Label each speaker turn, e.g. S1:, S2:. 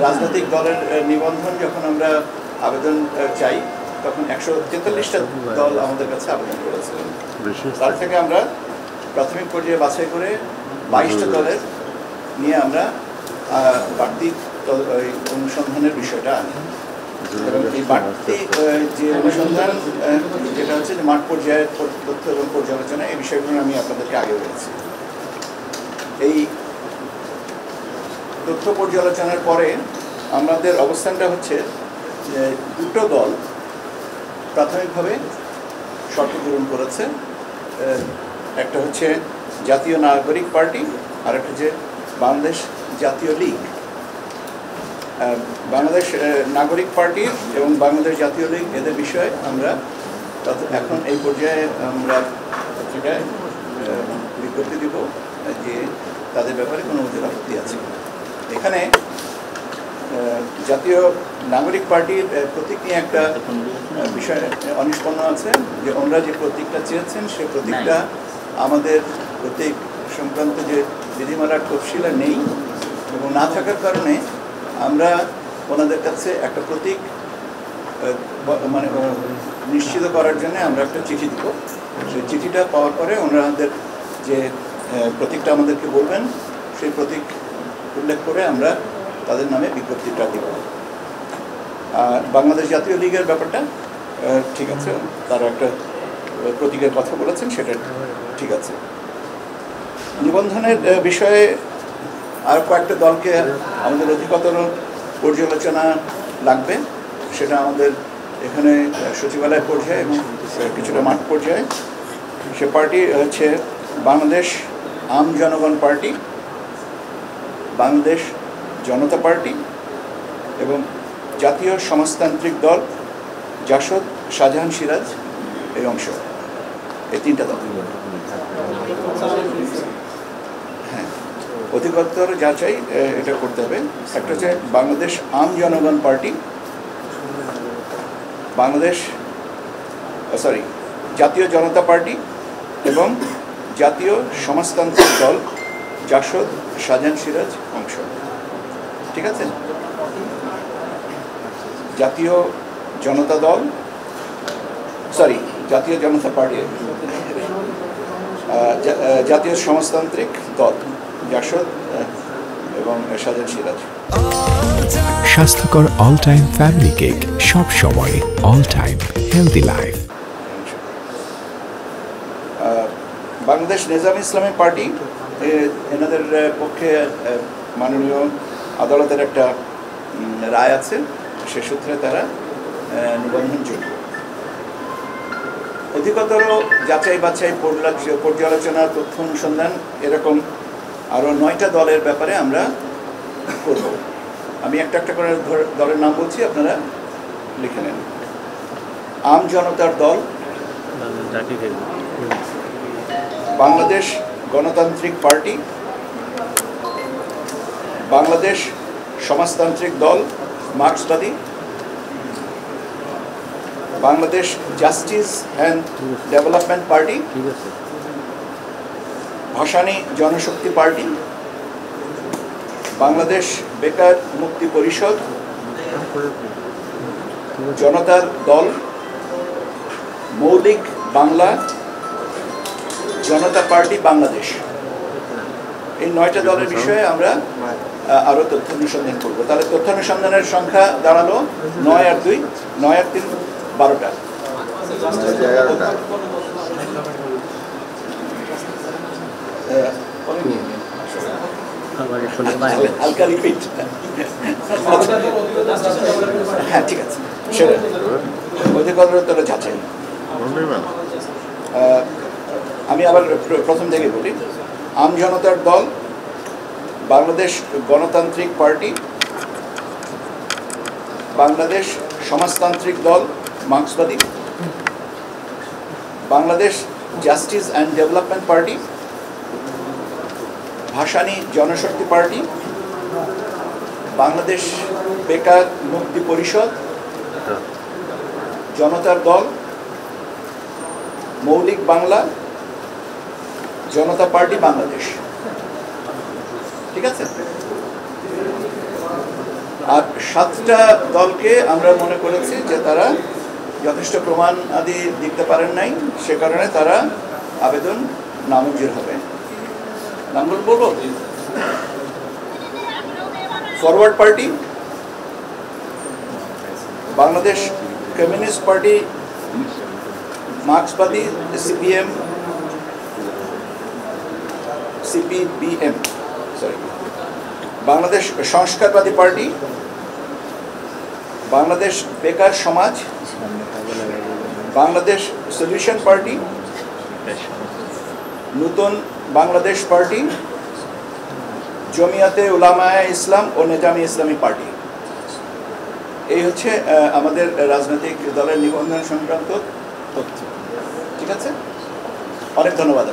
S1: রাজনৈতিক দলের নিবন্ধন যখন আমরা আবেদন চাই তখন 143টা দল আমাদের কাছে আবেদন করেছিলেন। তার থেকে আমরা প্রাথমিক পর্যায়ে বাছাই করে 22টা দলের নিয়ে আমরা বাড়তি অনুসন্ধানের বিষয়টা আনি এবং এই বাড়তি যে অনুসন্ধান যেটা হচ্ছে যে মাঠ পর্যায়ের তথ্য এবং পর্যালোচনা এই বিষয়গুলো আমি আপনাদেরকে আগে বলেছি। এই তথ্য পর্যালোচনার পরে আমাদের অবস্থানটা হচ্ছে যে দুটো দল প্রাথমিকভাবে শর্ত পূরণ করেছে। একটা হচ্ছে জাতীয় নাগরিক পার্টি আর একটা হচ্ছে বাংলাদেশ জাতীয় লীগ। বাংলাদেশ নাগরিক পার্টি এবং বাংলাদেশ জাতীয় লীগ এদের বিষয়ে আমরা এখন এই পর্যায়ে আমরা পত্রিকায় বিজ্ঞপ্তি দিব যে তাদের ব্যাপারে কোনো আপত্তি আছে। এখানে জাতীয় নাগরিক পার্টির প্রতীক নিয়ে একটা বিষয় অনিষ্পন্ন আছে যে ওনারা যে প্রতীকটা চেয়েছেন সে প্রতীকটা আমাদের প্রতীক সংক্রান্ত যে বিধিমালার তফসিলা নেই এবং না থাকার কারণে আমরা ওনাদের কাছে একটা প্রতীক মানে নিশ্চিত করার জন্য আমরা একটা চিঠি দিব। সেই চিঠিটা পাওয়ার পরে ওনাদের যে প্রতীকটা আমাদেরকে বলবেন সেই প্রতীক উল্লেখ করে আমরা তাদের নামে বিজ্ঞপ্তিটা দিব। আর বাংলাদেশ জাতীয় লীগের ব্যাপারটা ঠিক আছে, তারা একটা প্রতীকের কথা বলেছেন, সেটা ঠিক আছে। নিবন্ধনের বিষয়ে আর কয়েকটা দলকে আমাদের অধিকতর পর্যালোচনা লাগবে, সেটা আমাদের এখানে সচিবালয় পর্যায়ে এবং কিছুটা মাঠ পর্যায়ে। সে পার্টি হচ্ছে বাংলাদেশ আম জনগণ পার্টি, বাংলাদেশ জনতা পার্টি এবং জাতীয় সমাজতান্ত্রিক দল জাসদ শাহজাহান সিরাজ এই অংশ, এই তিনটা দল। হ্যাঁ, অধিকতর যাচাই এটা করতে হবে। একটা হচ্ছে বাংলাদেশ আম জনগণ পার্টি, জাতীয় জনতা পার্টি এবং জাতীয় সমাজতান্ত্রিক দল জাসদ শাহজাহান সিরাজ অংশ। ঠিক আছে, জাতীয় জনতা দল জাতীয় জনতা পার্টি, জাতীয় সমাজতান্ত্রিক দল জাসদ এবং শাহজাহান সিরাজ।
S2: স্বাস্থ্যকর অল টাইম ফ্যামিলি কেক, সব সময় all time healthy life.
S1: Bangladesh Nizam ইসলামী পার্টি, এনাদের পক্ষে মাননীয় আদালতের একটা রায় আছে, সে সূত্রে তারা নিবন্ধনযোগ্য। অধিকতর যাচাই বাছাই পর্যালোচনা তথ্য অনুসন্ধান এরকম আরও 9টা দলের ব্যাপারে আমরা করব। আমি একটা একটা করে দলের নাম বলছি, আপনারা লিখে নেন। আম জনতার দল, বাংলাদেশ গণতান্ত্রিক পার্টি, বাংলাদেশ সমাজতান্ত্রিক দল মার্ক্সবাদী, Bangladesh justice and development party, Bhasani Janashakti party, Bangladesh বেকার মুক্তি পরিষদ, জনতার দল, মৌলিক বাংলা, জনতা পার্টি বাংলাদেশ। এই 9টা দলের বিষয়ে আমরা আরও তথ্য অনুসন্ধান করবো। তাহলে তথ্য অনুসন্ধানের সংখ্যা দাঁড়ালো 9 আর 2, 9 আর 3 12টা। হ্যাঁ, ঠিক আছে, সেটা অধিকতর যাচাই। আমি আবার প্রথম থেকে বলি। আম জনতার দল, বাংলাদেশ গণতান্ত্রিক পার্টি, বাংলাদেশ সমাজতান্ত্রিক দল মার্ক্সবাদী, Bangladesh justice and development party, Bhasani Janashakti party, Bangladesh বেকার মুক্তি পরিষদ, জনতার দল, মৌলিক বাংলা, জনতা পার্টি বাংলাদেশ। ঠিক আছে, আর 7টা দলকে আমরা মনে করেছি যে তারা যথেষ্ট প্রমাণ আদি দিতে পারেন নাই, সে কারণে তারা আবেদন নামঞ্জুর হবে। নামগুলো বলবো। Forward party, Bangladesh communist party, মার্ক্সবাদী, সিপিএম, সিপিবিএম, সরি, বাংলাদেশ সংস্কারবাদী পার্টি, বাংলাদেশ বেকার সমাজ, বাংলাদেশ সলিউশন পার্টি, নতুন বাংলাদেশ পার্টি, জমিয়াতে উলামায়ে ইসলাম ও নেজামি ইসলামী পার্টি। এই হচ্ছে আমাদের রাজনৈতিক দলের নিবন্ধন সংক্রান্ত তথ্য। ঠিক আছে, অনেক ধন্যবাদ।